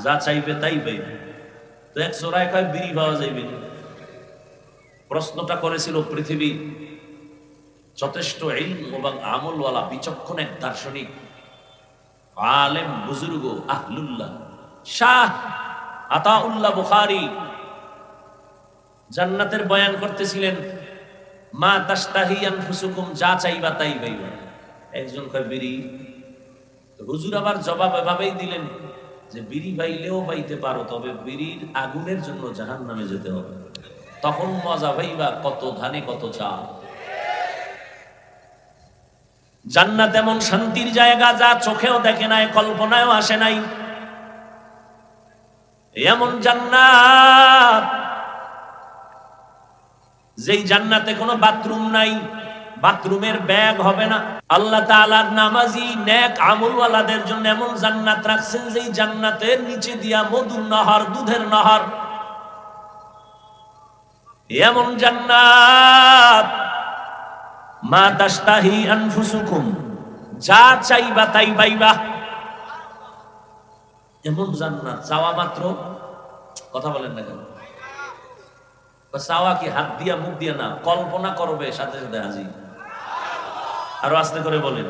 যা চাইবে তাই পাইবে। তো এক চোরায় কয় বিড়ি পাওয়া যাইবে। প্রশ্নটা করেছিল পৃথিবী যথেষ্ট ইলম এবং আমলওয়ালা বিচক্ষণ এক দার্শনিক, আলেম, বুজুর্গ, আহলুল্লাহ শাহ আতাউল্লাহ বুখারী জান্নাতের বয়ান করতেছিলেন। মা তাশতাহি আনফুসুকুম, যা চাইবা তাই পাইবা। একজন কয় বিড়ি। হুজুর আবার জবাব এভাবেই দিলেন যে বিড়ি পাইলেও পাইতে পারো, তবে বিড়ির আগুনের জন্য জাহান্নামে যেতে হবে, তখন মজা পাইবা কত ধানে কত চাল। জান্নাত এমন শান্তির জায়গা যা চোখেও দেখে নাই, কল্পনায়ও আসে নাই। এমন জান্নাত যেই জান্নাতে কোনো বাথরুম নাই, বাথরুমের ব্যাগ হবে না। আল্লাহ তাআলার নামাজি নেক আমলওয়ালাদের জন্য এমন জান্নাত রাখছেন যেই জান্নাতের নিচে দিয়া মধুর নহর, দুধের নহর। এমন জান্নাত মা তাশতাহি আনফুসুকুম, যা চাইবা তাই পাইবা। এমন জান্নাত চাওয়া মাত্র, কথা বলেন না কেন? চাওয়া কি হাত দিয়া মুখ দিয়া না, কল্পনা করবে সাথে সাথে হাজির। আরো আস্তে করে বলেন।